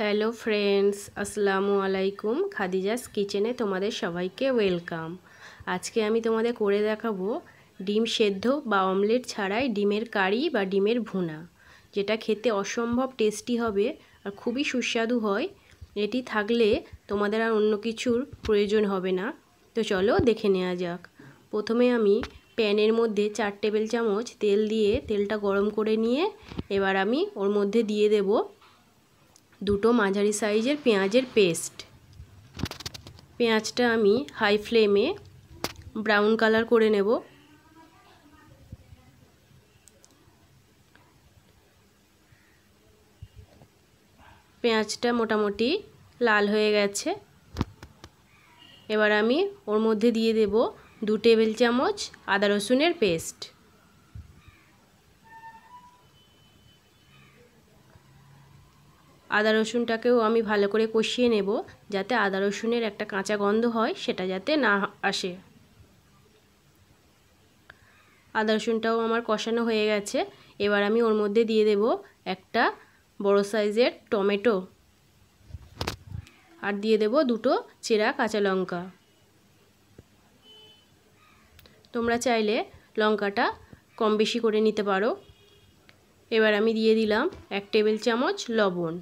Hello friends, আসসালামু আলাইকুম। খাদিজাস কিচেনে তোমাদের সবাইকে ওয়েলকাম। আজকে আমি তোমাদের করে দেখাবো ডিম সেদ্ধ বা অমলেট ছাড়াই ডিমের কারি বা ডিমের ভুনা, যেটা খেতে অসম্ভব টেস্টি হবে আর খুবই সুস্বাদু হয়। এটি থাকলে তোমাদের আর অন্য কিছুর প্রয়োজন হবে না। তো চলো দেখে নেওয়া যাক। প্রথমে আমি প্যানের মধ্যে 4 টেবিল চামচ তেল দিয়ে তেলটা গরম করে নিয়ে এবার আমি ওর মধ্যে দিয়ে দেবো দুটো মাঝারি সাইজের পেঁয়াজের পেস্ট। পেঁয়াজটা আমি হাই ফ্লেমে ব্রাউন কালার করে নেব। পেঁয়াজটা মোটামুটি লাল হয়ে গেছে। এবার আমি ওর মধ্যে দিয়ে দেব 2 টেবিল চামচ আদা রসুনের পেস্ট। আদা রসুনটাকেও আমি ভালো করে কষিয়ে নেব, যাতে আদা রসুনের একটা কাঁচা গন্ধ হয় সেটা যাতে না আসে। আদা রসুনটাও আমার কষানো হয়ে গেছে। এবার আমি ওর মধ্যে দিয়ে দেব একটা বড় সাইজের টমেটো আর দিয়ে দেব দুটো চেরা কাঁচা লঙ্কা। তোমরা চাইলে লঙ্কাটা কম বেশি করে নিতে পারো। এবার আমি দিয়ে দিলাম 1 টেবিল চামচ লবণ।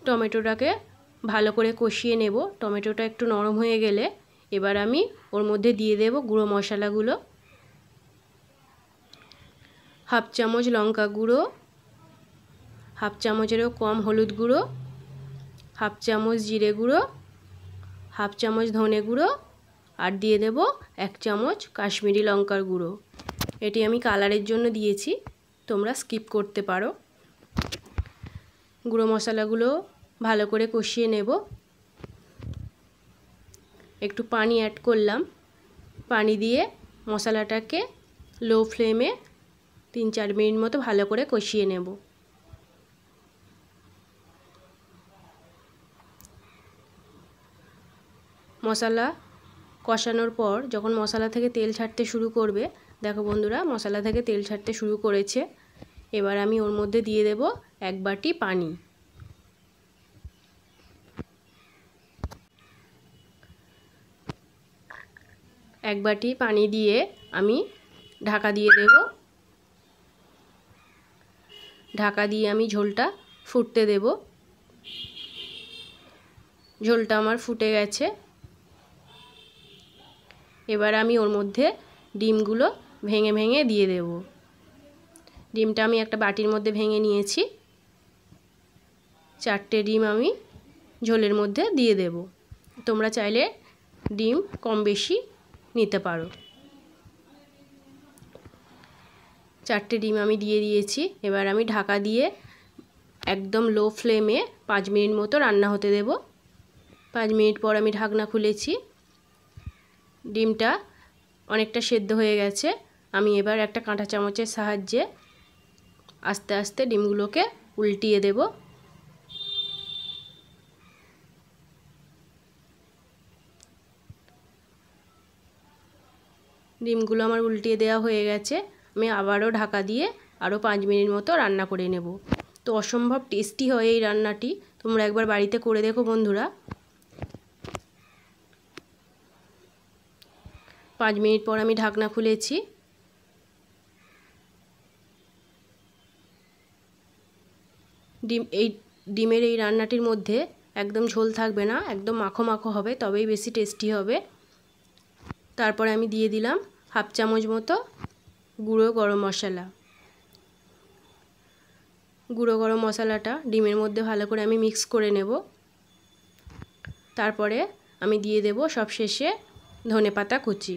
টমেটোটাকে ভালো করে কষিয়ে নেব। টমেটোটা একটু নরম হয়ে গেলে এবার আমি ওর মধ্যে দিয়ে দেব গুঁড়ো মশলাগুলো। 1/2 চামচ লঙ্কা গুঁড়ো, 1/2 চামচেরও কম হলুদ গুঁড়ো, 1/2 চামচ জিরে গুঁড়ো, 1/2 চামচ ধনে গুঁড়ো আর দিয়ে দেব 1 চামচ কাশ্মীরি লঙ্কার গুঁড়ো। এটি আমি কালারের জন্য দিয়েছি, তোমরা স্কিপ করতে পারো। গুঁড়ো মশলাগুলো ভালো করে কষিয়ে নেব। একটু পানি অ্যাড করলাম। পানি দিয়ে মশলাটাকে লো ফ্লেমে 3-4 মিনিট মতো ভালো করে কষিয়ে নেব। মশলা কষানোর পর যখন মশলা থেকে তেল ছাড়তে শুরু করবে, দেখো বন্ধুরা মশলা থেকে তেল ছাড়তে শুরু করেছে। এবার আমি ওর মধ্যে দিয়ে দেব 1 বাটি পানি। এক বাটি পানি দিয়ে আমি ঢাকা দিয়ে দেব। ঢাকা দিয়ে আমি ঝোলটা ফুটতে দেব। ঝোলটা আমার ফুটে গেছে। এবার আমি ওর মধ্যে ডিমগুলো ভেঙে ভেঙে দিয়ে দেব। ডিমটা আমি একটা বাটির মধ্যে ভেঙে নিয়েছি। 4টে ডিম আমি ঝোলের মধ্যে দিয়ে দেব। তোমরা চাইলে ডিম কম বেশি নিতে পারো। 4টে ডিম আমি দিয়ে দিয়েছি। এবার আমি ঢাকা দিয়ে একদম লো ফ্লেমে 5 মিনিট মতো রান্না হতে দেব। 5 মিনিট পর আমি ঢাকনা খুলেছি। ডিমটা অনেকটা সেদ্ধ হয়ে গেছে। আমি এবার একটা কাঁটা চামচের সাহায্যে আস্তে আস্তে ডিমগুলোকে উল্টিয়ে দেব। ডিমগুলো আমার উল্টিয়ে দেওয়া হয়ে গেছে। আমি আবারও ঢাকা দিয়ে আরও 5 মিনিট মতো রান্না করে নেব। তো অসম্ভব টেস্টি হয় এই রান্নাটি, তোমরা একবার বাড়িতে করে দেখো বন্ধুরা। 5 মিনিট পর আমি ঢাকনা খুলেছি। ডিমের এই রান্নাটির মধ্যে একদম ঝোল থাকবে না, একদম মাখো মাখো হবে, তবেই বেশি টেস্টি হবে। তারপরে আমি দিয়ে দিলাম 1/2 চামচ মতো গুঁড়ো গরম মশলা। গুঁড়ো গরম মশলাটা ডিমের মধ্যে ভালো করে আমি মিক্স করে নেব। তারপরে আমি দিয়ে দেব সবশেষে ধনেপাতা কুচি।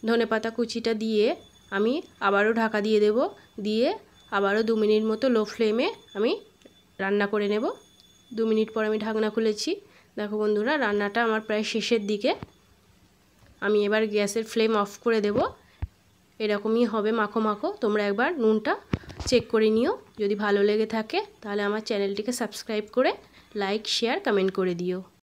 ধনেপাতা কুচিটা দিয়ে আমি আবারও ঢাকা দিয়ে দেব। দিয়ে আবারও 2 মিনিট মতো লো ফ্লেমে আমি রান্না করে নেব। 2 মিনিট পর আমি ঢাকনা খুলেছি। দেখো বন্ধুরা রান্নাটা আমার প্রায় শেষের দিকে। আমি এবার গ্যাসের ফ্লেম অফ করে দেব। এরকমই হবে মাখো মাখো। তোমরা একবার নুনটা চেক করে নিও। যদি ভালো লেগে থাকে তাহলে আমার চ্যানেলটিকে সাবস্ক্রাইব করে লাইক শেয়ার কমেন্ট করে দিও।